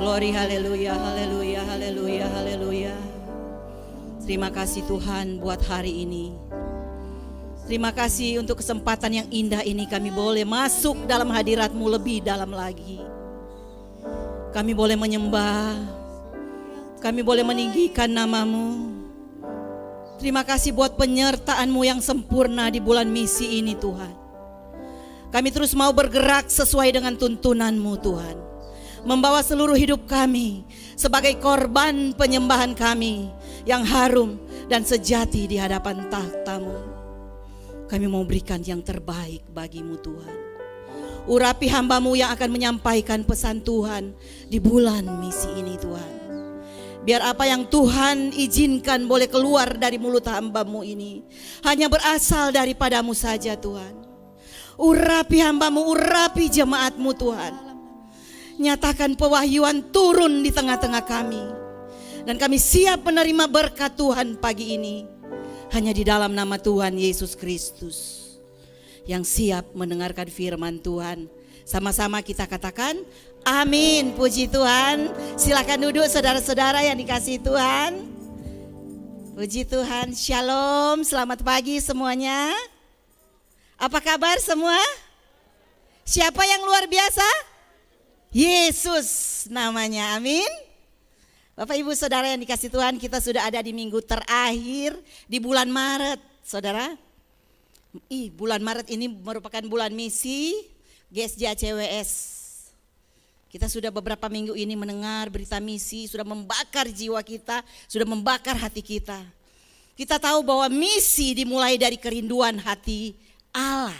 Glory, haleluya, haleluya, haleluya, haleluya. Terima kasih Tuhan buat hari ini. Terima kasih untuk kesempatan yang indah ini kami boleh masuk dalam hadirat-Mu lebih dalam lagi. Kami boleh menyembah, kami boleh meninggikan nama-Mu. Terima kasih buat penyertaan-Mu yang sempurna di bulan misi ini Tuhan. Kami terus mau bergerak sesuai dengan tuntunan-Mu Tuhan. Membawa seluruh hidup kami sebagai korban penyembahan kami yang harum dan sejati di hadapan tahta-Mu. Kami mau berikan yang terbaik bagi-Mu Tuhan. Urapi hamba-Mu yang akan menyampaikan pesan Tuhan di bulan misi ini Tuhan. Biar apa yang Tuhan izinkan boleh keluar dari mulut hamba-Mu ini hanya berasal daripada-Mu saja Tuhan. Urapi hamba-Mu, urapi jemaat-Mu Tuhan. Nyatakan pewahyuan turun di tengah-tengah kami. Dan kami siap menerima berkat Tuhan pagi ini. Hanya di dalam nama Tuhan Yesus Kristus. Yang siap mendengarkan firman Tuhan. Sama-sama kita katakan amin. Puji Tuhan. Silakan duduk saudara-saudara yang dikasihi Tuhan. Puji Tuhan. Shalom. Selamat pagi semuanya. Apa kabar semua? Siapa yang luar biasa? Yesus namanya, amin. Bapak Ibu Saudara yang dikasih Tuhan, kita sudah ada di minggu terakhir di bulan Maret, Saudara. Bulan Maret ini merupakan bulan misi GSJ CWS. Kita sudah beberapa minggu ini mendengar berita misi, sudah membakar jiwa kita, sudah membakar hati kita. Kita tahu bahwa misi dimulai dari kerinduan hati Allah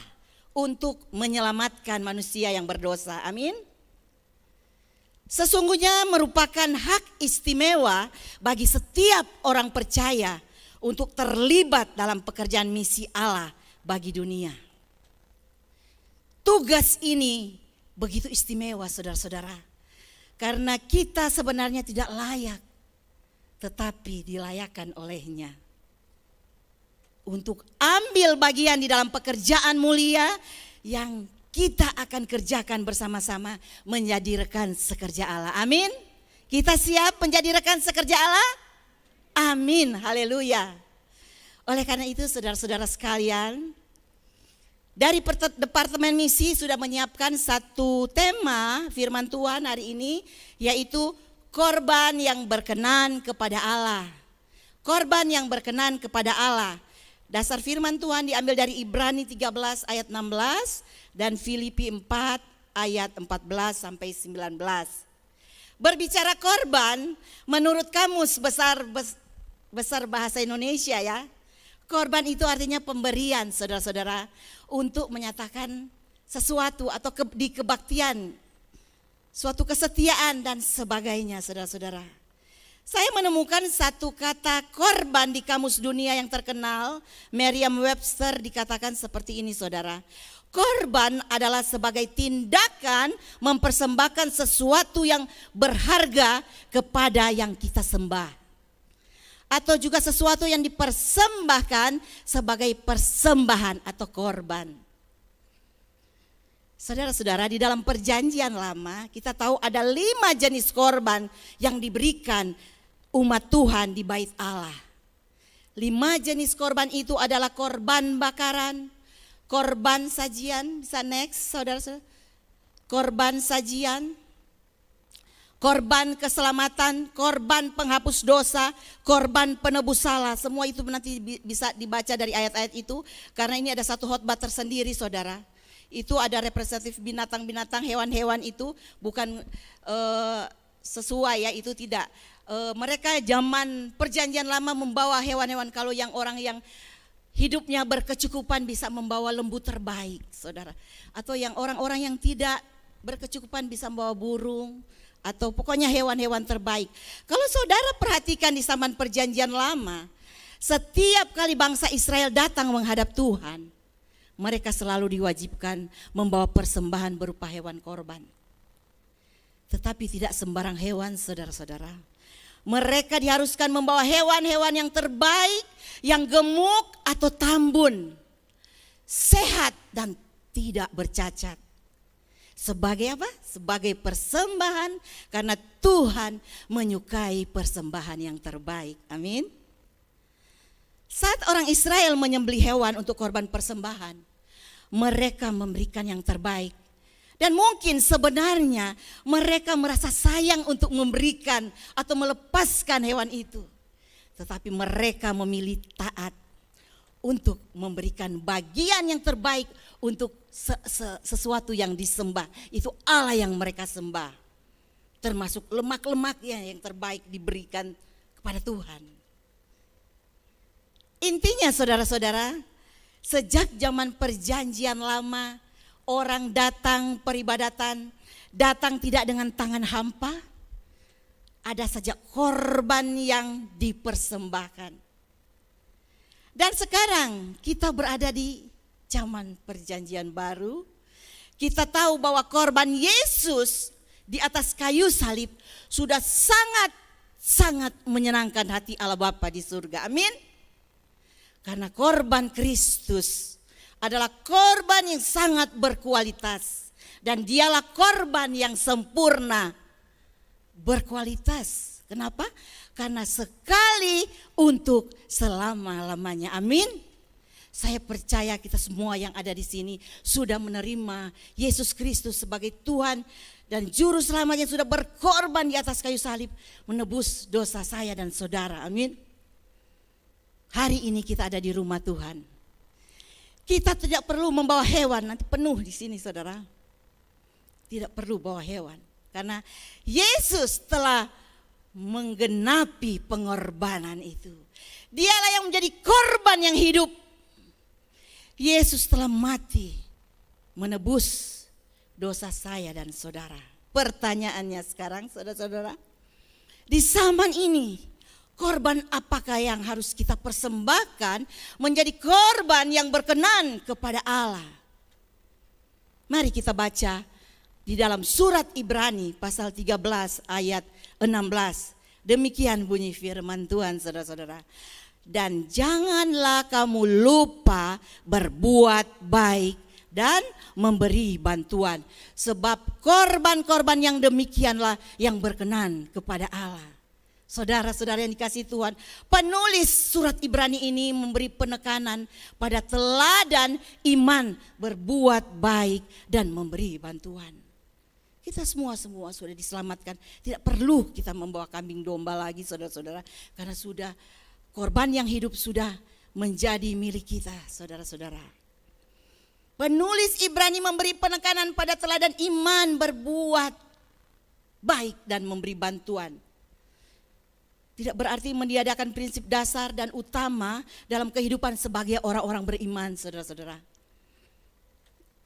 untuk menyelamatkan manusia yang berdosa, amin. Sesungguhnya merupakan hak istimewa bagi setiap orang percaya untuk terlibat dalam pekerjaan misi Allah bagi dunia. Tugas ini begitu istimewa saudara-saudara, karena kita sebenarnya tidak layak, tetapi dilayakkan olehnya. Untuk ambil bagian di dalam pekerjaan mulia yang kita akan kerjakan bersama-sama menjadi rekan sekerja Allah. Amin. Kita siap menjadi rekan sekerja Allah? Amin. Haleluya. Oleh karena itu saudara-saudara sekalian, dari Departemen Misi sudah menyiapkan satu tema firman Tuhan hari ini, yaitu korban yang berkenan kepada Allah. Korban yang berkenan kepada Allah. Dasar firman Tuhan diambil dari Ibrani 13 ayat 16 dan Filipi 4 ayat 14 sampai 19. Berbicara korban, menurut kamus besar bahasa Indonesia ya, korban itu artinya pemberian saudara-saudara untuk menyatakan sesuatu atau di kebaktian, suatu kesetiaan dan sebagainya saudara-saudara. Saya menemukan satu kata korban di kamus dunia yang terkenal, Merriam-Webster dikatakan seperti ini saudara. Korban adalah sebagai tindakan mempersembahkan sesuatu yang berharga kepada yang kita sembah. Atau juga sesuatu yang dipersembahkan sebagai persembahan atau korban. Saudara-saudara, di dalam perjanjian lama kita tahu ada 5 jenis korban yang diberikan umat Tuhan di bait Allah. 5 jenis korban itu adalah korban bakaran, korban sajian, bisa next saudara-saudara. Korban sajian, korban keselamatan, korban penghapus dosa, korban penebus salah. Semua itu nanti bisa dibaca dari ayat-ayat itu, karena ini ada satu khotbah tersendiri saudara. Itu ada representatif binatang-binatang, hewan-hewan itu bukan sesuai ya, itu tidak. Mereka zaman perjanjian lama membawa hewan-hewan, kalau yang orang yang hidupnya berkecukupan bisa membawa lembu terbaik saudara. Atau yang orang-orang yang tidak berkecukupan bisa membawa burung, atau pokoknya hewan-hewan terbaik. Kalau saudara perhatikan di zaman perjanjian lama, setiap kali bangsa Israel datang menghadap Tuhan, mereka selalu diwajibkan membawa persembahan berupa hewan korban. Tetapi tidak sembarang hewan saudara-saudara. Mereka diharuskan membawa hewan-hewan yang terbaik, yang gemuk atau tambun, sehat dan tidak bercacat. Sebagai apa? Sebagai persembahan, karena Tuhan menyukai persembahan yang terbaik. Amin. Saat orang Israel menyembelih hewan untuk korban persembahan, mereka memberikan yang terbaik. Dan mungkin sebenarnya mereka merasa sayang untuk memberikan atau melepaskan hewan itu. Tetapi mereka memilih taat untuk memberikan bagian yang terbaik untuk sesuatu yang disembah. Itu Allah yang mereka sembah. Termasuk lemak-lemaknya yang terbaik diberikan kepada Tuhan. Intinya saudara-saudara, sejak zaman perjanjian lama, orang datang peribadatan, datang tidak dengan tangan hampa, ada saja korban yang dipersembahkan. Dan sekarang kita berada di zaman perjanjian baru. Kita tahu bahwa korban Yesus di atas kayu salib sudah sangat menyenangkan hati Allah Bapa di surga. Amin. Karena korban Kristus adalah korban yang sangat berkualitas. Dan dialah korban yang sempurna berkualitas. Kenapa? Karena sekali untuk selama-lamanya. Amin. Saya percaya kita semua yang ada di sini sudah menerima Yesus Kristus sebagai Tuhan dan Juru Selamat yang sudah berkorban di atas kayu salib menebus dosa saya dan saudara. Amin. Hari ini kita ada di rumah Tuhan. Kita tidak perlu membawa hewan, nanti penuh di sini saudara. Tidak perlu bawa hewan karena Yesus telah menggenapi pengorbanan itu. Dialah yang menjadi korban yang hidup. Yesus telah mati menebus dosa saya dan saudara. Pertanyaannya sekarang saudara-saudara, di zaman ini korban apakah yang harus kita persembahkan menjadi korban yang berkenan kepada Allah? Mari kita baca di dalam surat Ibrani pasal 13 ayat 16. Demikian bunyi firman Tuhan saudara-saudara. Dan janganlah kamu lupa berbuat baik dan memberi bantuan. Sebab korban-korban yang demikianlah yang berkenan kepada Allah. Saudara-saudara yang dikasihi Tuhan, penulis surat Ibrani ini memberi penekanan pada teladan iman berbuat baik dan memberi bantuan. Kita semua sudah diselamatkan. Tidak perlu kita membawa kambing domba lagi saudara-saudara. Karena sudah korban yang hidup sudah menjadi milik kita saudara-saudara. Penulis Ibrani memberi penekanan pada teladan iman berbuat baik dan memberi bantuan. Tidak berarti meniadakan prinsip dasar dan utama dalam kehidupan sebagai orang-orang beriman saudara-saudara.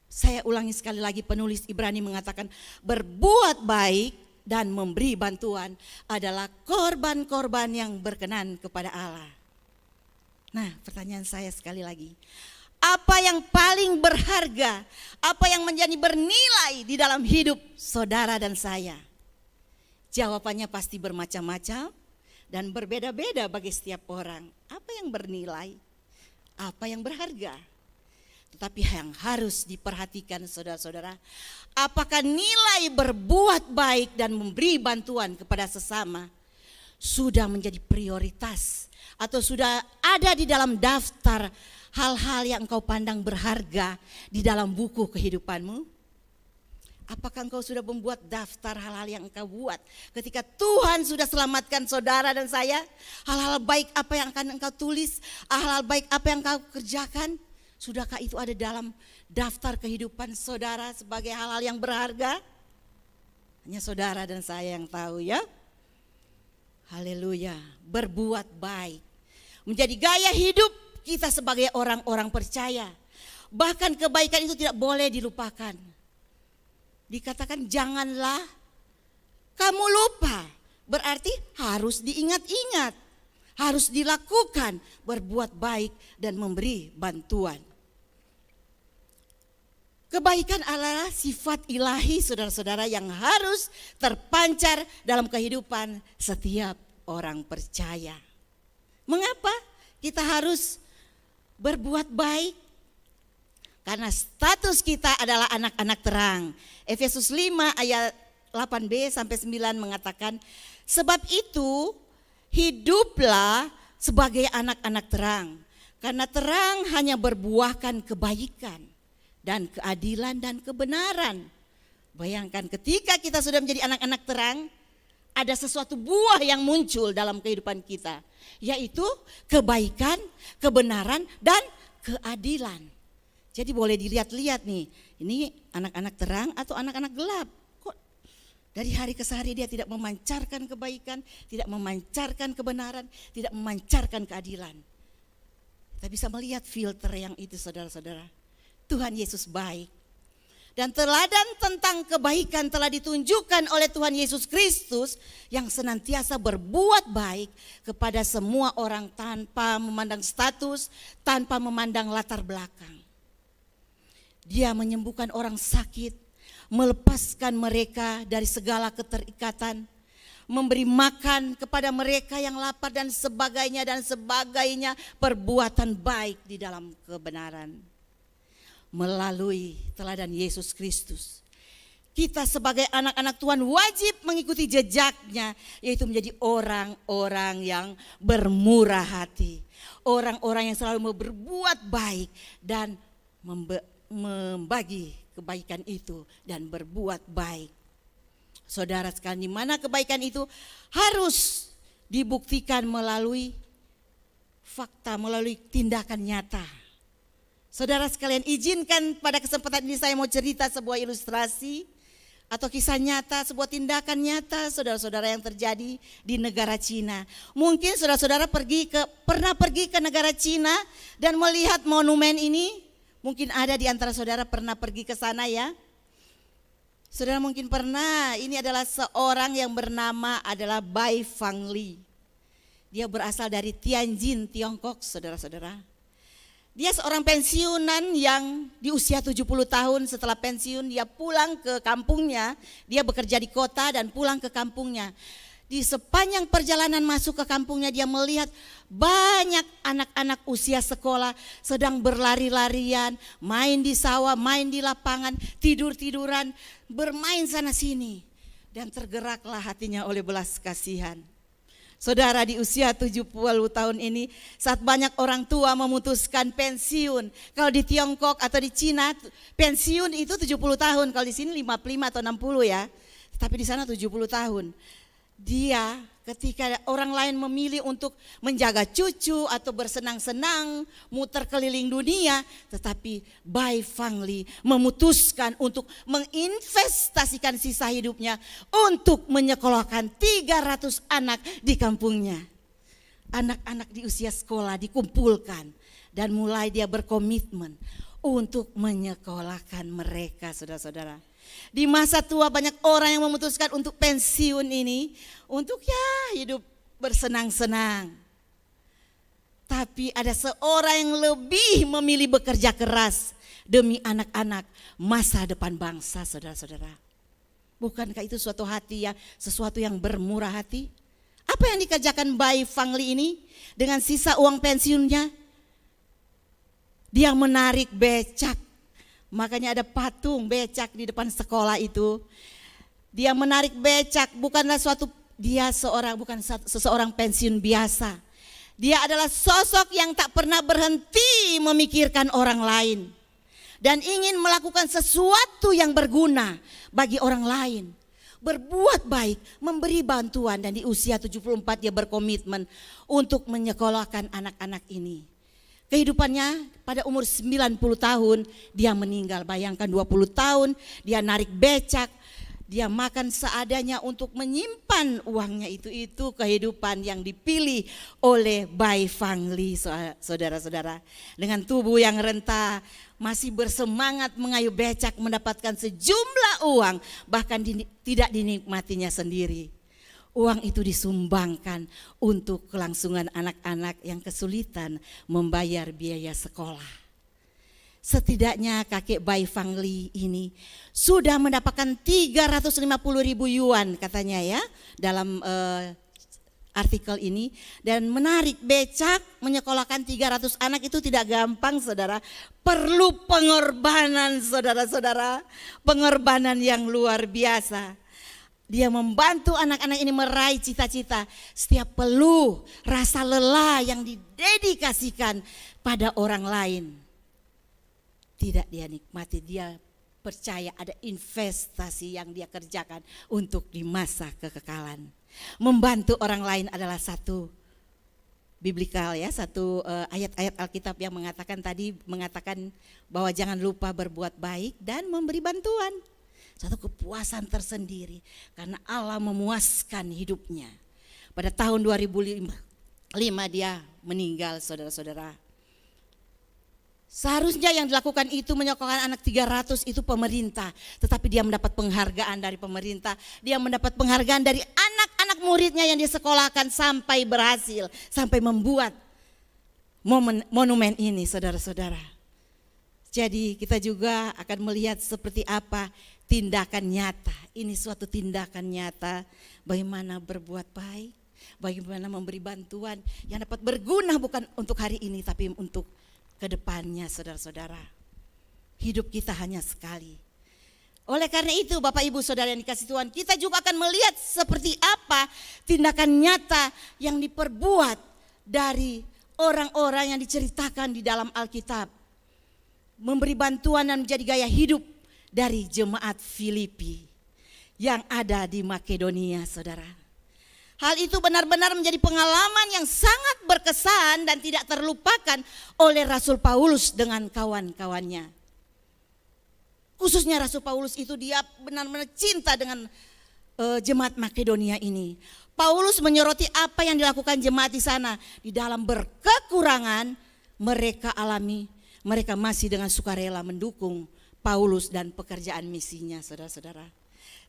Saya ulangi sekali lagi, penulis Ibrani mengatakan berbuat baik dan memberi bantuan adalah korban-korban yang berkenan kepada Allah. Nah, pertanyaan saya sekali lagi, apa yang paling berharga, apa yang menjadi bernilai di dalam hidup saudara dan saya? Jawabannya pasti bermacam-macam dan berbeda-beda bagi setiap orang. Apa yang bernilai, apa yang berharga? Tetapi yang harus diperhatikan saudara-saudara, apakah nilai berbuat baik dan memberi bantuan kepada sesama sudah menjadi prioritas atau sudah ada di dalam daftar hal-hal yang engkau pandang berharga di dalam buku kehidupanmu? Apakah engkau sudah membuat daftar hal-hal yang engkau buat ketika Tuhan sudah selamatkan saudara dan saya? Hal-hal baik apa yang akan engkau tulis, hal-hal baik apa yang engkau kerjakan? Sudahkah itu ada dalam daftar kehidupan saudara sebagai hal-hal yang berharga? Hanya saudara dan saya yang tahu ya. Haleluya, berbuat baik menjadi gaya hidup kita sebagai orang-orang percaya. Bahkan kebaikan itu tidak boleh dilupakan. Dikatakan janganlah kamu lupa, berarti harus diingat-ingat, harus dilakukan, berbuat baik dan memberi bantuan. Kebaikan adalah sifat ilahi saudara-saudara yang harus terpancar dalam kehidupan setiap orang percaya. Mengapa kita harus berbuat baik? Karena status kita adalah anak-anak terang. Efesus 5 ayat 8b sampai 9 mengatakan, sebab itu hiduplah sebagai anak-anak terang. Karena terang hanya berbuahkan kebaikan dan keadilan dan kebenaran. Bayangkan ketika kita sudah menjadi anak-anak terang, ada sesuatu buah yang muncul dalam kehidupan kita, yaitu kebaikan, kebenaran, dan keadilan. Jadi boleh dilihat-lihat nih, ini anak-anak terang atau anak-anak gelap. Kok dari hari ke hari dia tidak memancarkan kebaikan, tidak memancarkan kebenaran, tidak memancarkan keadilan. Kita bisa melihat filter yang itu, saudara-saudara. Tuhan Yesus baik. Dan teladan tentang kebaikan telah ditunjukkan oleh Tuhan Yesus Kristus yang senantiasa berbuat baik kepada semua orang tanpa memandang status, tanpa memandang latar belakang. Dia menyembuhkan orang sakit, melepaskan mereka dari segala keterikatan, memberi makan kepada mereka yang lapar dan sebagainya, perbuatan baik di dalam kebenaran. Melalui teladan Yesus Kristus, kita sebagai anak-anak Tuhan wajib mengikuti jejaknya, yaitu menjadi orang-orang yang bermurah hati, orang-orang yang selalu berbuat baik dan membagi kebaikan itu dan berbuat baik. Saudara sekalian, di mana kebaikan itu harus dibuktikan melalui fakta, melalui tindakan nyata. Saudara sekalian, izinkan pada kesempatan ini saya mau cerita sebuah ilustrasi atau kisah nyata, sebuah tindakan nyata saudara-saudara yang terjadi di negara Cina. Mungkin saudara-saudara pernah pergi ke negara Cina dan melihat monumen ini. Mungkin ada di antara saudara pernah pergi ke sana ya. Saudara mungkin pernah, ini adalah seorang yang bernama adalah Bai Fangli. Dia berasal dari Tianjin, Tiongkok, saudara-saudara. Dia seorang pensiunan yang di usia 70 tahun setelah pensiun dia pulang ke kampungnya. Dia bekerja di kota dan pulang ke kampungnya. Di sepanjang perjalanan masuk ke kampungnya dia melihat banyak anak-anak usia sekolah sedang berlari-larian, main di sawah, main di lapangan, tidur-tiduran, bermain sana sini. Dan tergeraklah hatinya oleh belas kasihan. Saudara, di usia 70 tahun ini saat banyak orang tua memutuskan pensiun. Kalau di Tiongkok atau di Cina pensiun itu 70 tahun, kalau di sini 55 atau 60 ya. Tapi di sana 70 tahun. Dia ketika orang lain memilih untuk menjaga cucu atau bersenang-senang, muter keliling dunia, tetapi Bai Fangli memutuskan untuk menginvestasikan sisa hidupnya untuk menyekolahkan 300 anak di kampungnya. Anak-anak di usia sekolah dikumpulkan dan mulai dia berkomitmen untuk menyekolahkan mereka, saudara-saudara. Di masa tua banyak orang yang memutuskan untuk pensiun ini untuk ya hidup bersenang-senang. Tapi ada seorang yang lebih memilih bekerja keras demi anak-anak masa depan bangsa, saudara-saudara. Bukankah itu sesuatu yang bermurah hati? Apa yang dikerjakan Bai Fangli ini dengan sisa uang pensiunnya? Dia menarik becak. Makanya ada patung becak di depan sekolah itu. Dia menarik becak bukanlah bukan seseorang pensiun biasa. Dia adalah sosok yang tak pernah berhenti memikirkan orang lain dan ingin melakukan sesuatu yang berguna bagi orang lain. Berbuat baik, memberi bantuan, dan di usia 74 dia berkomitmen untuk menyekolahkan anak-anak ini. Kehidupannya pada umur 90 tahun dia meninggal. Bayangkan 20 tahun dia narik becak, dia makan seadanya untuk menyimpan uangnya itu kehidupan yang dipilih oleh Bai Fangli, saudara-saudara. Dengan tubuh yang renta masih bersemangat mengayuh becak mendapatkan sejumlah uang bahkan tidak dinikmatinya sendiri. Uang itu disumbangkan untuk kelangsungan anak-anak yang kesulitan membayar biaya sekolah. Setidaknya kakek Bai Fangli ini sudah mendapatkan 350.000 yuan katanya ya dalam artikel ini. Dan menarik, becak menyekolahkan 300 anak itu tidak gampang saudara. Perlu pengorbanan saudara-saudara. Pengorbanan yang luar biasa. Dia membantu anak-anak ini meraih cita-cita. Setiap peluh, rasa lelah yang didedikasikan pada orang lain. Tidak dia nikmati, dia percaya ada investasi yang dia kerjakan untuk di masa kekekalan. Membantu orang lain adalah satu biblikal ya, satu ayat-ayat Alkitab yang mengatakan bahwa jangan lupa berbuat baik dan memberi bantuan. Satu kepuasan tersendiri karena Allah memuaskan hidupnya. Pada tahun 2005 dia meninggal saudara-saudara. Seharusnya yang dilakukan itu menyekolahkan anak 300 itu pemerintah. Tetapi dia mendapat penghargaan dari pemerintah. Dia mendapat penghargaan dari anak-anak muridnya yang disekolahkan sampai berhasil. Sampai membuat monumen ini saudara-saudara. Jadi kita juga akan melihat seperti apa tindakan nyata. Ini suatu tindakan nyata bagaimana berbuat baik. Bagaimana memberi bantuan yang dapat berguna bukan untuk hari ini tapi untuk kedepannya saudara-saudara. Hidup kita hanya sekali. Oleh karena itu Bapak Ibu Saudara yang dikasih Tuhan, kita juga akan melihat seperti apa tindakan nyata yang diperbuat dari orang-orang yang diceritakan di dalam Alkitab. Memberi bantuan dan menjadi gaya hidup dari jemaat Filipi yang ada di Makedonia saudara. Hal itu benar-benar menjadi pengalaman yang sangat berkesan dan tidak terlupakan oleh Rasul Paulus dengan kawan-kawannya. Khususnya Rasul Paulus itu dia benar-benar cinta dengan jemaat Makedonia ini. Paulus menyoroti apa yang dilakukan jemaat di sana. Di dalam berkekurangan mereka alami, mereka masih dengan sukarela mendukung Paulus dan pekerjaan misinya saudara-saudara.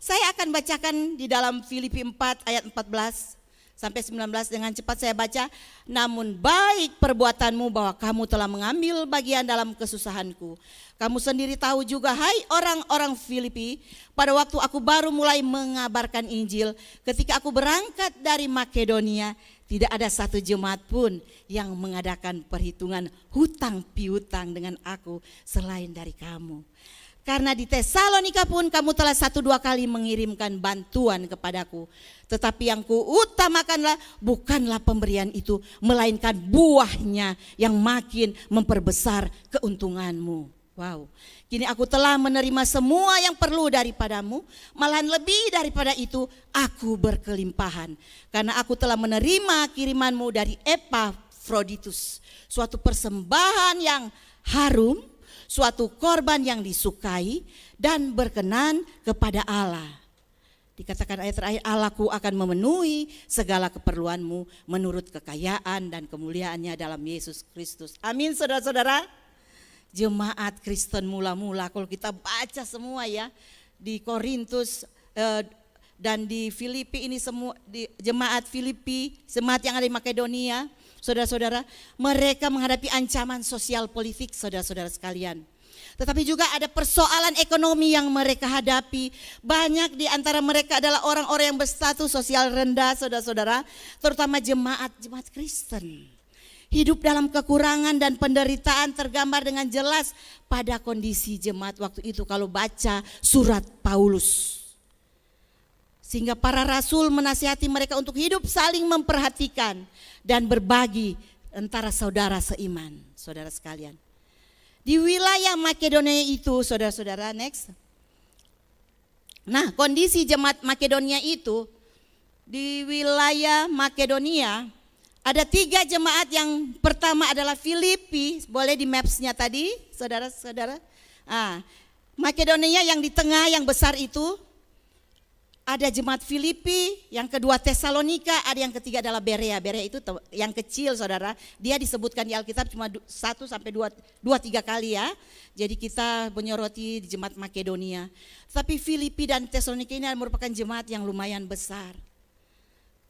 Saya akan bacakan di dalam Filipi 4 ayat 14 sampai 19 dengan cepat saya baca. Namun baik perbuatanmu bahwa kamu telah mengambil bagian dalam kesusahanku. Kamu sendiri tahu juga hai orang-orang Filipi, pada waktu aku baru mulai mengabarkan Injil, ketika aku berangkat dari Makedonia, tidak ada satu jemaat pun yang mengadakan perhitungan hutang piutang dengan aku selain dari kamu. Karena di Tesalonika pun kamu telah 1-2 kali mengirimkan bantuan kepadaku. Tetapi yang kuutamakanlah bukanlah pemberian itu, melainkan buahnya yang makin memperbesar keuntunganmu. Wow, kini aku telah menerima semua yang perlu daripadamu, malahan lebih daripada itu aku berkelimpahan. Karena aku telah menerima kirimanmu dari Epafroditus, suatu persembahan yang harum, suatu korban yang disukai dan berkenan kepada Allah. Dikatakan ayat terakhir, Allahku akan memenuhi segala keperluanmu menurut kekayaan dan kemuliaannya dalam Yesus Kristus. Amin saudara-saudara. Jemaat Kristen mula-mula kalau kita baca semua ya di Korintus dan di Filipi ini semua, di jemaat Filipi, jemaat yang ada di Makedonia, saudara-saudara, mereka menghadapi ancaman sosial politik saudara-saudara sekalian. Tetapi juga ada persoalan ekonomi yang mereka hadapi. Banyak di antara mereka adalah orang-orang yang berstatus sosial rendah saudara-saudara, terutama jemaat Kristen. Hidup dalam kekurangan dan penderitaan tergambar dengan jelas pada kondisi jemaat waktu itu kalau baca surat Paulus. Sehingga para rasul menasihati mereka untuk hidup saling memperhatikan dan berbagi antara saudara seiman, saudara sekalian. Di wilayah Makedonia itu, saudara-saudara, next. Nah, kondisi jemaat Makedonia itu, di wilayah Makedonia, ada 3 jemaat. Yang pertama adalah Filipi, boleh di maps-nya tadi, saudara-saudara. Makedonia yang di tengah, yang besar itu, ada jemaat Filipi, yang kedua Tesalonika, ada yang ketiga adalah Berea. Berea itu yang kecil saudara, dia disebutkan di Alkitab cuma 1 sampai 2-3 kali ya. Jadi kita menyoroti di jemaat Makedonia. Tapi Filipi dan Tesalonika ini merupakan jemaat yang lumayan besar.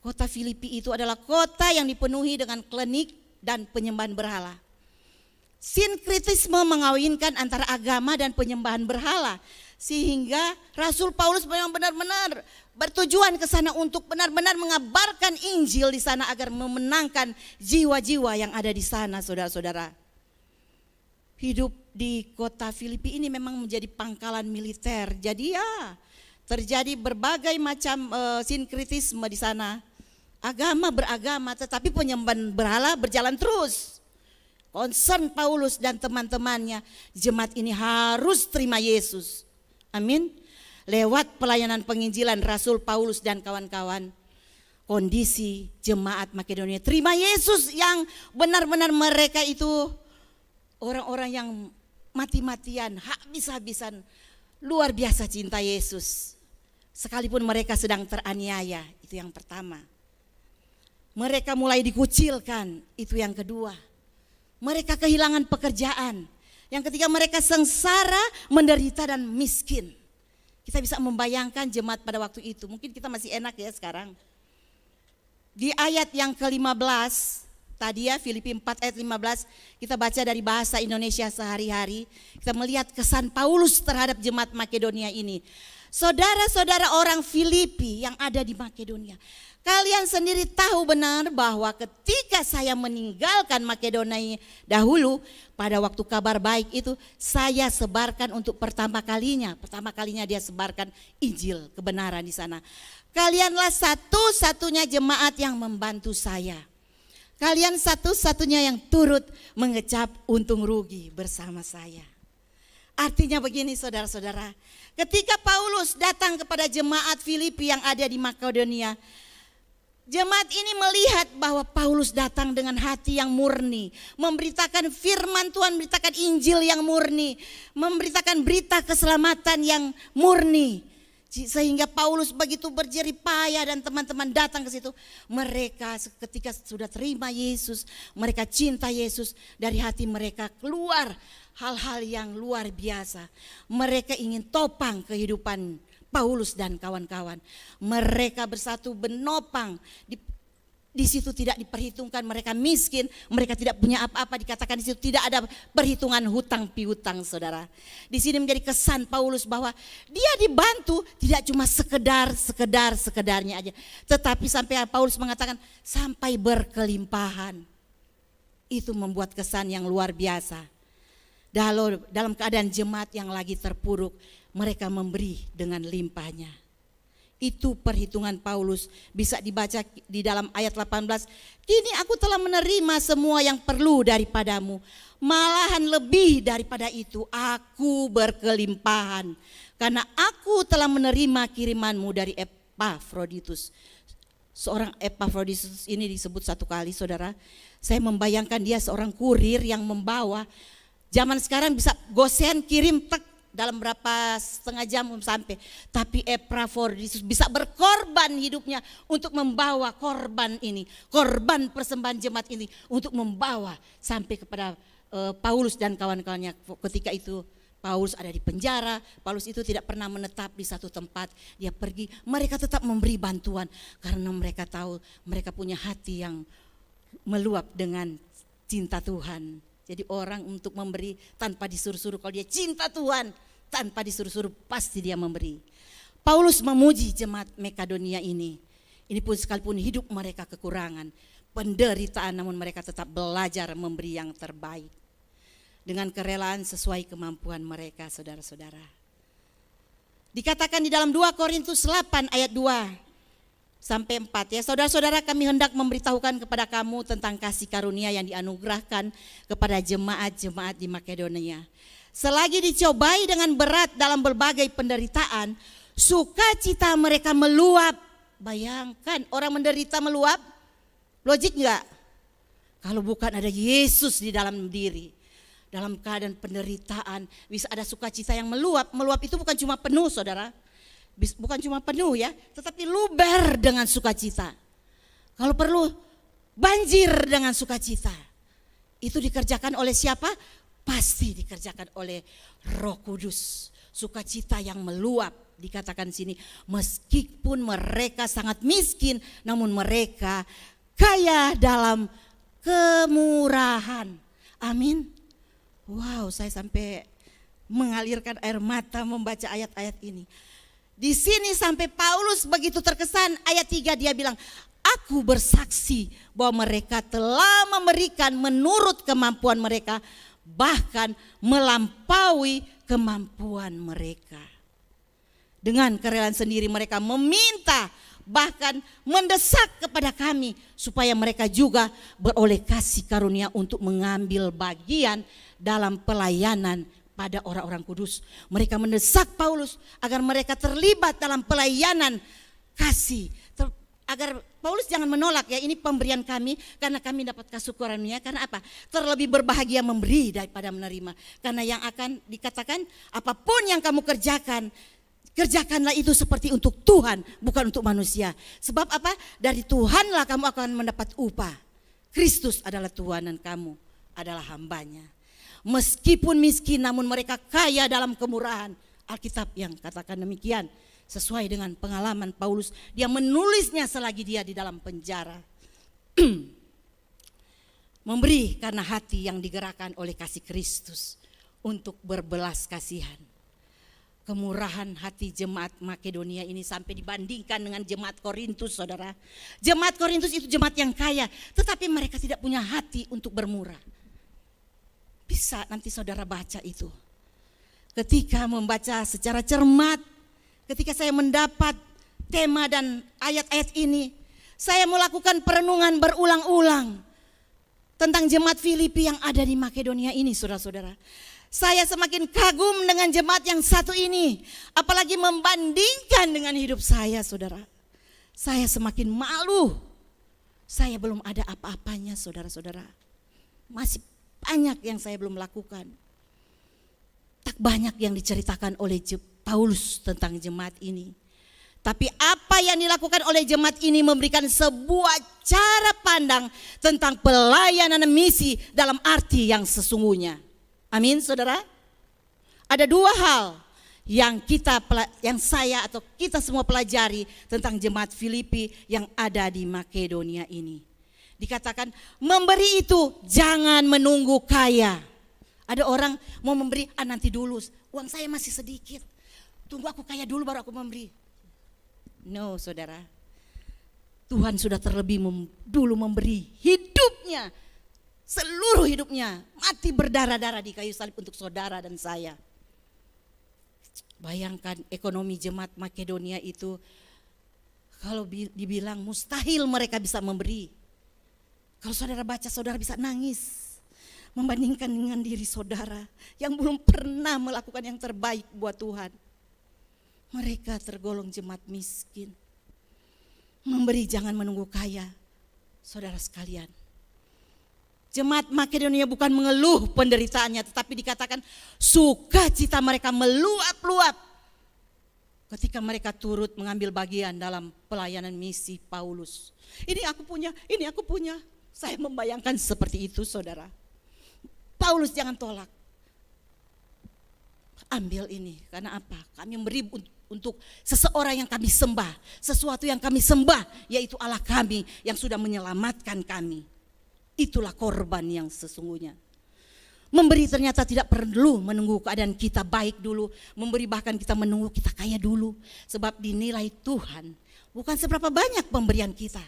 Kota Filipi itu adalah kota yang dipenuhi dengan klinik dan penyembahan berhala. sinkritisme mengawinkan antara agama dan penyembahan berhala. Sehingga Rasul Paulus memang benar-benar bertujuan ke sana untuk benar-benar mengabarkan Injil di sana agar memenangkan jiwa-jiwa yang ada di sana, saudara-saudara. Hidup di kota Filipi ini memang menjadi pangkalan militer. Jadi ya terjadi berbagai macam sinkritisme di sana. Agama beragama, tetapi penyembahan berhala berjalan terus. Concern Paulus dan teman-temannya, jemaat ini harus terima Yesus. Amin. Lewat pelayanan penginjilan Rasul Paulus dan kawan-kawan, kondisi jemaat Makedonia terima Yesus yang benar-benar mereka itu orang-orang yang mati-matian, habis-habisan, luar biasa cinta Yesus. Sekalipun mereka sedang teraniaya, itu yang pertama. Mereka mulai dikucilkan, itu yang kedua. Mereka kehilangan pekerjaan. Yang ketiga, mereka sengsara, menderita dan miskin. Kita bisa membayangkan jemaat pada waktu itu. Mungkin kita masih enak ya sekarang. Di ayat yang ke-15, tadi ya Filipi 4 ayat 15, kita baca dari bahasa Indonesia sehari-hari. Kita melihat kesan Paulus terhadap jemaat Makedonia ini. Saudara-saudara orang Filipi yang ada di Makedonia, kalian sendiri tahu benar bahwa ketika saya meninggalkan Makedonia dahulu, pada waktu kabar baik itu saya sebarkan untuk pertama kalinya dia sebarkan Injil kebenaran di sana. Kalianlah satu-satunya jemaat yang membantu saya. Kalian satu-satunya yang turut mengecap untung rugi bersama saya. Artinya begini saudara-saudara, ketika Paulus datang kepada jemaat Filipi yang ada di Makedonia, jemaat ini melihat bahwa Paulus datang dengan hati yang murni, memberitakan firman Tuhan, memberitakan Injil yang murni, memberitakan berita keselamatan yang murni. Sehingga Paulus begitu berjerih payah dan teman-teman datang ke situ. Mereka ketika sudah terima Yesus, mereka cinta Yesus, dari hati mereka keluar hal-hal yang luar biasa. Mereka ingin topang kehidupan Paulus dan kawan-kawan. Mereka bersatu menopang. Di situ tidak diperhitungkan mereka miskin, mereka tidak punya apa-apa, dikatakan di situ tidak ada perhitungan hutang piutang, saudara. Di sini menjadi kesan Paulus bahwa dia dibantu tidak cuma sekedarnya aja, tetapi sampai Paulus mengatakan sampai berkelimpahan. Itu membuat kesan yang luar biasa. Dalam keadaan jemaat yang lagi terpuruk, mereka memberi dengan limpahnya. Itu perhitungan Paulus, bisa dibaca di dalam ayat 18. Kini aku telah menerima semua yang perlu daripadamu, malahan lebih daripada itu aku berkelimpahan, karena aku telah menerima kirimanmu dari Epafroditus. Seorang Epafroditus ini disebut satu kali, saudara. Saya membayangkan dia seorang kurir yang membawa. Zaman sekarang bisa gosen kirim dalam berapa setengah jam sampai. Tapi Epafroditus bisa berkorban hidupnya untuk membawa korban ini, korban persembahan jemaat ini, untuk membawa sampai kepada Paulus dan kawan-kawannya. Ketika itu Paulus ada di penjara, Paulus itu tidak pernah menetap di satu tempat, dia pergi, mereka tetap memberi bantuan karena mereka tahu mereka punya hati yang meluap dengan cinta Tuhan. Jadi orang untuk memberi tanpa disuruh-suruh, kalau dia cinta Tuhan tanpa disuruh-suruh pasti dia memberi. Paulus memuji jemaat Makedonia ini. Ini pun sekalipun hidup mereka kekurangan, penderitaan, namun mereka tetap belajar memberi yang terbaik. Dengan kerelaan sesuai kemampuan mereka, saudara-saudara. Dikatakan di dalam 2 Korintus 8 ayat 2 sampai 4 ya, saudara-saudara, kami hendak memberitahukan kepada kamu tentang kasih karunia yang dianugerahkan kepada jemaat-jemaat di Makedonia. Selagi dicobai dengan berat dalam berbagai penderitaan, sukacita mereka meluap. Bayangkan orang menderita meluap, logik enggak? Kalau bukan ada Yesus di dalam diri, dalam keadaan penderitaan bisa ada sukacita yang meluap. Meluap itu bukan cuma penuh, saudara. Bukan cuma penuh ya, tetapi luber dengan sukacita. Kalau perlu banjir dengan sukacita. Itu dikerjakan oleh siapa? Pasti dikerjakan oleh Roh Kudus. Sukacita yang meluap, dikatakan sini, meskipun mereka sangat miskin, namun mereka kaya dalam kemurahan. Amin. Wow, saya sampai mengalirkan air mata membaca ayat-ayat ini. Di sini sampai Paulus begitu terkesan, ayat 3 dia bilang, aku bersaksi bahwa mereka telah memberikan menurut kemampuan mereka, bahkan melampaui kemampuan mereka. Dengan kerelaan sendiri mereka meminta, bahkan mendesak kepada kami supaya mereka juga beroleh kasih karunia untuk mengambil bagian dalam pelayanan pada orang-orang kudus. Mereka mendesak Paulus agar mereka terlibat dalam pelayanan kasih, agar Paulus jangan menolak, ya ini pemberian kami karena kami dapat kasih karunia. Karena apa? Terlebih berbahagia memberi daripada menerima. Karena yang akan dikatakan, apapun yang kamu kerjakan, kerjakanlah itu seperti untuk Tuhan, bukan untuk manusia. Sebab apa? Dari Tuhanlah kamu akan mendapat upah. Kristus adalah Tuhan dan kamu adalah hambanya. Meskipun miskin namun mereka kaya dalam kemurahan. Alkitab yang katakan demikian. Sesuai dengan pengalaman Paulus. Dia menulisnya selagi dia di dalam penjara. Memberi karena hati yang digerakkan oleh kasih Kristus untuk berbelas kasihan. Kemurahan hati jemaat Makedonia ini sampai dibandingkan dengan jemaat Korintus, saudara. Jemaat Korintus itu jemaat yang kaya, tetapi mereka tidak punya hati untuk bermurah. Bisa nanti saudara baca itu. Ketika membaca secara cermat, ketika saya mendapat tema dan ayat-ayat ini, saya melakukan perenungan berulang-ulang tentang jemaat Filipi yang ada di Makedonia ini, saudara-saudara. Saya semakin kagum dengan jemaat yang satu ini, apalagi membandingkan dengan hidup saya, saudara. Saya semakin malu. Saya belum ada apa-apanya, saudara-saudara. Masih banyak yang saya belum lakukan. Tak banyak yang diceritakan oleh Paulus tentang jemaat ini. Tapi apa yang dilakukan oleh jemaat ini memberikan sebuah cara pandang tentang pelayanan misi dalam arti yang sesungguhnya. Amin, saudara. Ada dua hal yang saya atau kita semua pelajari tentang jemaat Filipi yang ada di Makedonia ini. Dikatakan memberi itu jangan menunggu kaya. Ada orang mau memberi, nanti dulu, uang saya masih sedikit. Tunggu aku kaya dulu baru aku memberi. No, saudara. Tuhan sudah terlebih dulu memberi hidupnya. Seluruh hidupnya mati berdarah-darah di kayu salib untuk saudara dan saya. Bayangkan ekonomi jemaat Makedonia itu, kalau dibilang mustahil mereka bisa memberi. Kalau saudara baca, saudara bisa nangis membandingkan dengan diri saudara yang belum pernah melakukan yang terbaik buat Tuhan. Mereka tergolong jemaat miskin. Memberi jangan menunggu kaya, saudara sekalian. Jemaat Makedonia bukan mengeluh penderitaannya, tetapi dikatakan sukacita mereka meluap-luap ketika mereka turut mengambil bagian dalam pelayanan misi Paulus. Ini aku punya, ini aku punya. Saya membayangkan seperti itu, saudara. Paulus jangan tolak. Ambil ini, karena apa? Kami memberi untuk seseorang yang kami sembah, sesuatu yang kami sembah, yaitu Allah kami yang sudah menyelamatkan kami. Itulah korban yang sesungguhnya. Memberi ternyata tidak perlu menunggu keadaan kita baik dulu. Memberi bahkan kita menunggu kita kaya dulu. Sebab dinilai Tuhan bukan seberapa banyak pemberian kita,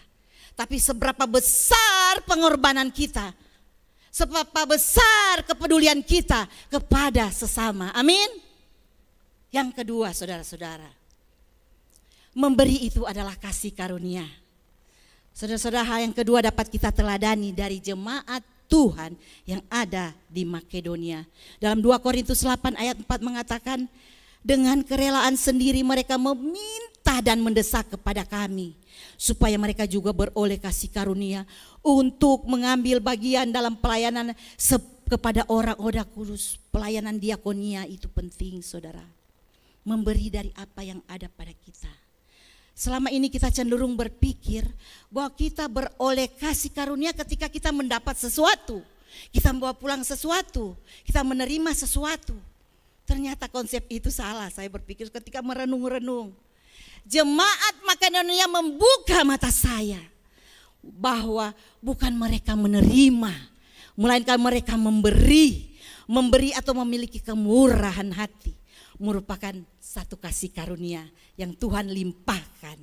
tapi seberapa besar pengorbanan kita. Seberapa besar kepedulian kita kepada sesama. Amin. Yang kedua, saudara-saudara, memberi itu adalah kasih karunia. Saudara-saudara, yang kedua dapat kita teladani dari jemaat Tuhan yang ada di Makedonia. Dalam 2 Korintus 8 ayat 4 mengatakan, dengan kerelaan sendiri mereka meminta dan mendesak kepada kami, supaya mereka juga beroleh kasih karunia untuk mengambil bagian dalam pelayanan kepada orang-orang kudus. Pelayanan diakonia itu penting, saudara. Memberi dari apa yang ada pada kita. Selama ini kita cenderung berpikir bahwa kita beroleh kasih karunia ketika kita mendapat sesuatu. Kita membawa pulang sesuatu, kita menerima sesuatu. Ternyata konsep itu salah, saya berpikir ketika merenung-renung. Jemaat Makedonia membuka mata saya bahwa bukan mereka menerima, melainkan mereka memberi. memberi atau memiliki kemurahan hati merupakan satu kasih karunia yang Tuhan limpahkan.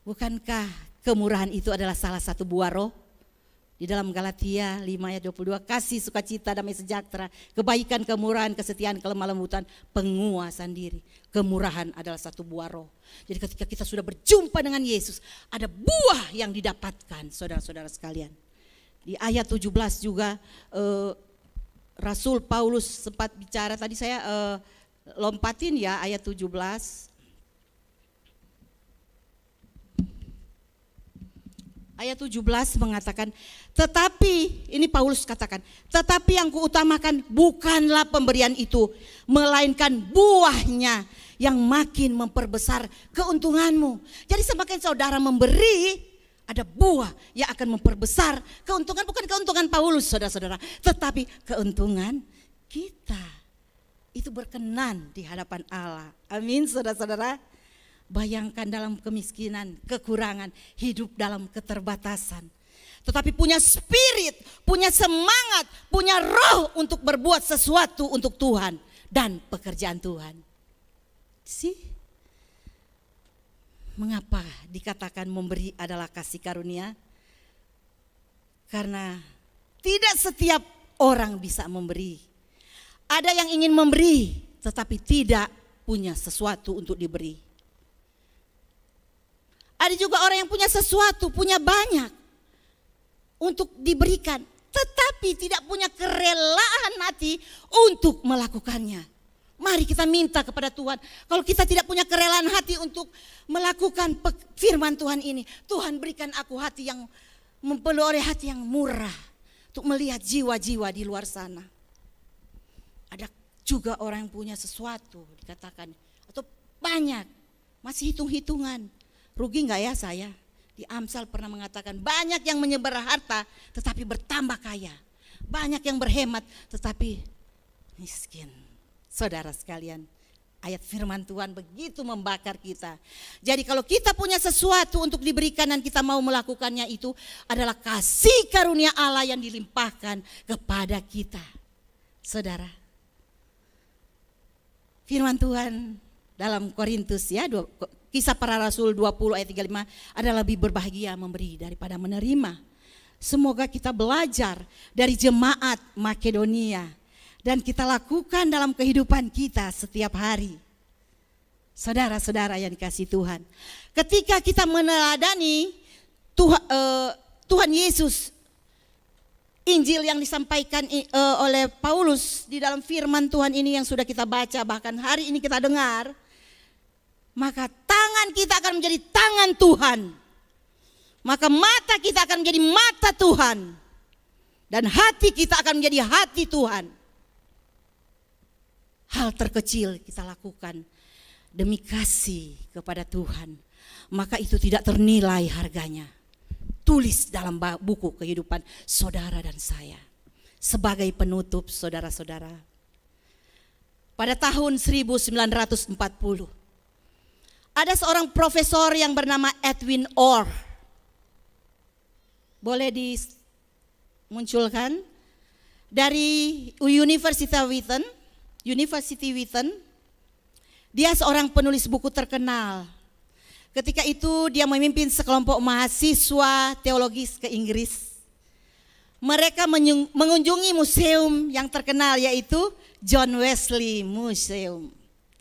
Bukankah kemurahan itu adalah salah satu buah roh? Di dalam Galatia 5 ayat 22, kasih, sukacita, damai sejahtera, kebaikan, kemurahan, kesetiaan, kelemah lembutan, penguasaan diri. Kemurahan adalah satu buah roh. Jadi ketika kita sudah berjumpa dengan Yesus, ada buah yang didapatkan, saudara-saudara sekalian. Di ayat 17 juga Rasul Paulus sempat bicara, tadi saya lompatin ya ayat 17. Ayat 17 mengatakan, tetapi, ini Paulus katakan, tetapi yang kuutamakan bukanlah pemberian itu, melainkan buahnya yang makin memperbesar keuntunganmu. Jadi semakin saudara memberi, ada buah yang akan memperbesar keuntungan, bukan keuntungan Paulus saudara-saudara, tetapi keuntungan kita. Itu berkenan di hadapan Allah. Amin saudara-saudara. Bayangkan dalam kemiskinan, kekurangan, hidup dalam keterbatasan. Tetapi punya spirit, punya semangat, punya roh untuk berbuat sesuatu untuk Tuhan dan pekerjaan Tuhan. Mengapa dikatakan memberi adalah kasih karunia? Karena tidak setiap orang bisa memberi. Ada yang ingin memberi tetapi tidak punya sesuatu untuk diberi. Ada juga orang yang punya sesuatu, punya banyak untuk diberikan, tetapi tidak punya kerelaan hati untuk melakukannya. Mari kita minta kepada Tuhan, kalau kita tidak punya kerelaan hati untuk melakukan firman Tuhan ini, Tuhan berikan aku hati yang memperoleh hati yang murah untuk melihat jiwa-jiwa di luar sana. Ada juga orang yang punya sesuatu dikatakan, atau banyak, masih hitung-hitungan. Rugi enggak ya saya? Di Amsal pernah mengatakan banyak yang menyebar harta tetapi bertambah kaya. Banyak yang berhemat tetapi miskin. Saudara sekalian, ayat firman Tuhan begitu membakar kita. Jadi kalau kita punya sesuatu untuk diberikan dan kita mau melakukannya, itu adalah kasih karunia Allah yang dilimpahkan kepada kita. Saudara, firman Tuhan dalam Korintus ya, Kisah Para Rasul 20 ayat 35, adalah lebih berbahagia memberi daripada menerima. Semoga kita belajar dari jemaat Makedonia dan kita lakukan dalam kehidupan kita setiap hari. Saudara-saudara yang dikasihi Tuhan, ketika kita meneladani Tuhan Yesus, Injil yang disampaikan oleh Paulus di dalam firman Tuhan ini yang sudah kita baca, bahkan hari ini kita dengar, maka tangan kita akan menjadi tangan Tuhan. Maka mata kita akan menjadi mata Tuhan. Dan hati kita akan menjadi hati Tuhan. Hal terkecil kita lakukan demi kasih kepada Tuhan, maka itu tidak ternilai harganya. Tulis dalam buku kehidupan saudara dan saya. Sebagai penutup saudara-saudara, pada tahun 1940 ada seorang profesor yang bernama Edwin Orr. Boleh dimunculkan? Dari University Wheaton. Dia seorang penulis buku terkenal. Ketika itu dia memimpin sekelompok mahasiswa teologis ke Inggris. Mereka mengunjungi museum yang terkenal, yaitu John Wesley Museum.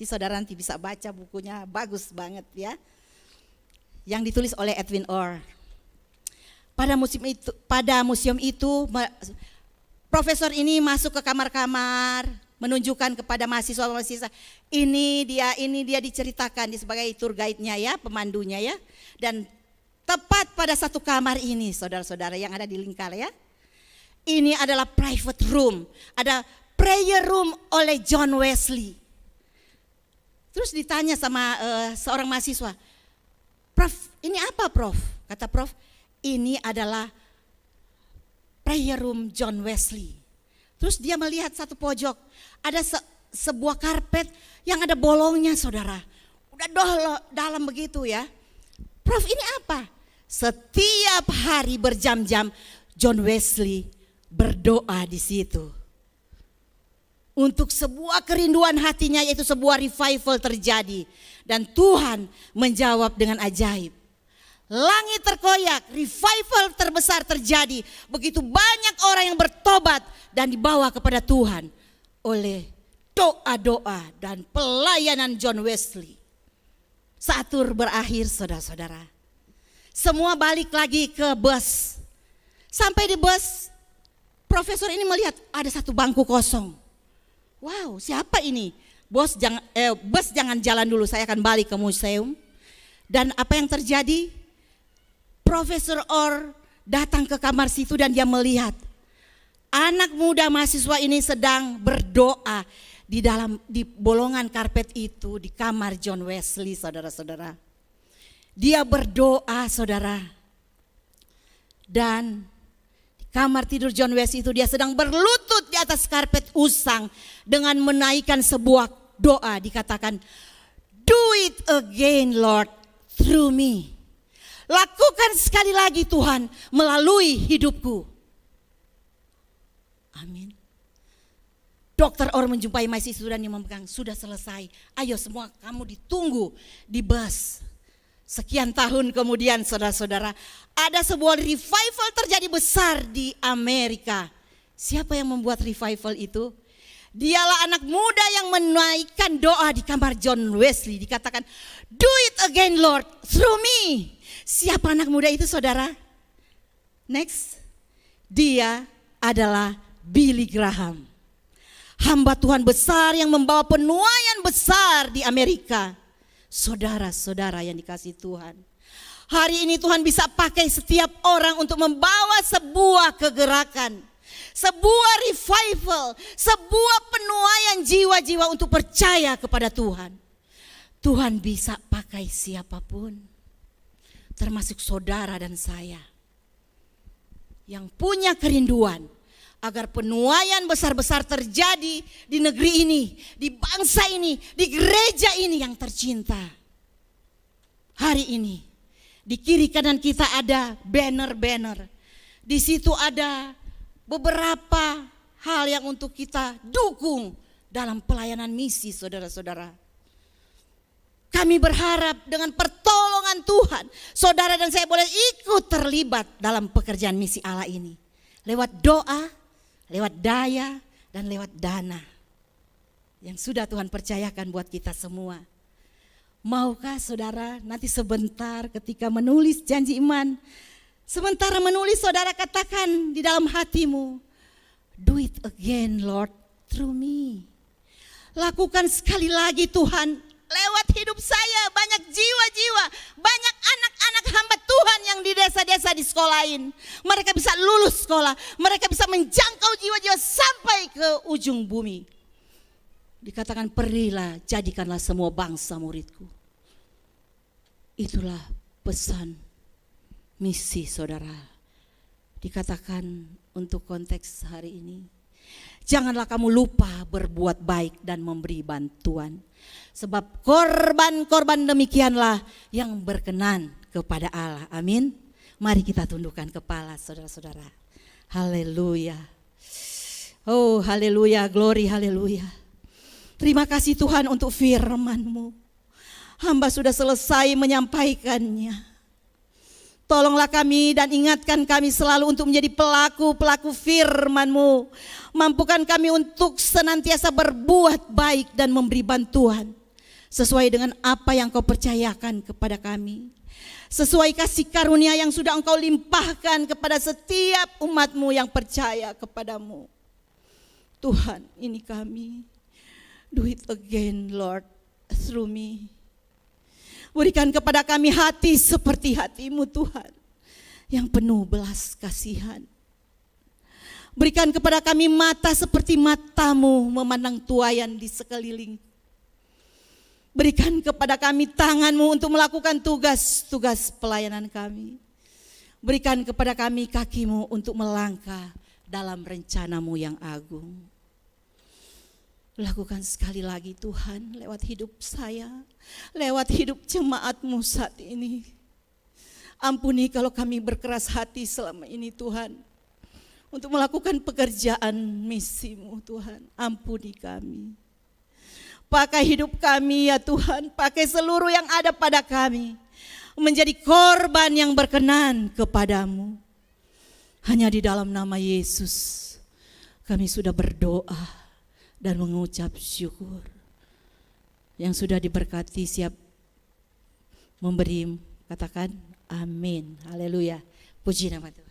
Saudara nanti bisa baca bukunya, bagus banget ya, yang ditulis oleh Edwin Orr. Pada museum itu profesor ini masuk ke kamar-kamar, menunjukkan kepada mahasiswa-mahasiswa, ini dia diceritakan sebagai tour guide-nya ya, pemandunya ya. Dan tepat pada satu kamar ini, saudara-saudara yang ada di Lingkar ya, ini adalah private room, ada prayer room oleh John Wesley. Terus ditanya sama seorang mahasiswa, Prof, ini apa Prof? Kata Prof, ini adalah prayer room John Wesley. Terus dia melihat satu pojok, ada sebuah karpet yang ada bolongnya saudara. Udah dalam begitu ya. Prof, ini apa? Setiap hari berjam-jam John Wesley berdoa di situ. untuk sebuah kerinduan hatinya, yaitu sebuah revival terjadi. Dan Tuhan menjawab dengan ajaib. Langit terkoyak, revival terbesar terjadi. Begitu banyak orang yang bertobat dan dibawa kepada Tuhan oleh doa-doa dan pelayanan John Wesley. Saat tur berakhir, saudara-saudara, semua balik lagi ke bus. Sampai di bus, profesor ini melihat ada satu bangku kosong. Wow, siapa ini? Bus jangan jalan dulu, saya akan balik ke museum. Dan apa yang terjadi? Profesor Orr datang ke kamar situ dan dia melihat anak muda mahasiswa ini sedang berdoa di bolongan karpet itu, di kamar John Wesley, saudara-saudara. Dia berdoa, saudara. Dan di kamar tidur John Wesley itu dia sedang berlutut di atas karpet usang dengan menaikkan sebuah doa, dikatakan, "Do it again, Lord, through me." Lakukan sekali lagi Tuhan melalui hidupku. Amin. Dokter Orr menjumpai mahasiswa dan memegang, sudah selesai. Ayo semua kamu ditunggu di bus. Sekian tahun kemudian, saudara-saudara, ada sebuah revival terjadi besar di Amerika. Siapa yang membuat revival itu? Dialah anak muda yang menaikkan doa di kamar John Wesley. Dikatakan, "Do it again, Lord, through me." Siapa anak muda itu, saudara? Next, dia adalah Billy Graham. Hamba Tuhan besar yang membawa penuaian besar di Amerika. Saudara-saudara yang dikasihi Tuhan, hari ini Tuhan bisa pakai setiap orang untuk membawa sebuah kegerakan, sebuah revival, sebuah penuaian jiwa-jiwa untuk percaya kepada Tuhan. Tuhan bisa pakai siapapun, termasuk saudara dan saya yang punya kerinduan agar penuaian besar-besar terjadi di negeri ini, di bangsa ini, di gereja ini yang tercinta. Hari ini di kiri kanan kita ada banner-banner. Di situ ada beberapa hal yang untuk kita dukung dalam pelayanan misi, saudara-saudara. Kami berharap dengan pertolongan Tuhan, saudara dan saya boleh ikut terlibat dalam pekerjaan misi Allah ini. Lewat doa, lewat daya, dan lewat dana yang sudah Tuhan percayakan buat kita semua. Maukah saudara nanti sebentar ketika menulis janji iman, sementara menulis saudara katakan di dalam hatimu, "Do it again, Lord, through me." Lakukan sekali lagi Tuhan. Lewat hidup saya banyak jiwa-jiwa, banyak anak-anak hamba Tuhan yang di desa-desa di sekolahin. Mereka bisa lulus sekolah, mereka bisa menjangkau jiwa-jiwa sampai ke ujung bumi. Dikatakan, "Pergilah, jadikanlah semua bangsa muridku." Itulah pesan misi, saudara. Dikatakan untuk konteks hari ini, janganlah kamu lupa berbuat baik dan memberi bantuan. Sebab korban-korban demikianlah yang berkenan kepada Allah. Amin. Mari kita tundukkan kepala, saudara-saudara. Haleluya. Oh, haleluya, glory, haleluya. Terima kasih Tuhan untuk firman-Mu. Hamba sudah selesai menyampaikannya. Tolonglah kami dan ingatkan kami selalu untuk menjadi pelaku-pelaku firman-Mu. Mampukan kami untuk senantiasa berbuat baik dan memberi bantuan sesuai dengan apa yang Kau percayakan kepada kami. Sesuai kasih karunia yang sudah Engkau limpahkan kepada setiap umat-Mu yang percaya kepadamu. Tuhan, ini kami. Do it again, Lord, through me. Berikan kepada kami hati seperti hati-Mu, Tuhan, yang penuh belas kasihan. Berikan kepada kami mata seperti mata-Mu memandang tuaian di sekeliling. Berikan kepada kami tangan-Mu untuk melakukan tugas-tugas pelayanan kami. Berikan kepada kami kaki-Mu untuk melangkah dalam rencana-Mu yang agung. Lakukan sekali lagi Tuhan lewat hidup saya, lewat hidup jemaat-Mu saat ini. Ampuni kalau kami berkeras hati selama ini Tuhan. untuk melakukan pekerjaan misi-Mu Tuhan. Ampuni kami. Pakai hidup kami ya Tuhan, pakai seluruh yang ada pada kami, menjadi korban yang berkenan kepadamu. Hanya di dalam nama Yesus kami sudah berdoa dan mengucap syukur. Yang sudah diberkati siap memberi, katakan amin. Haleluya. Puji nama Tuhan.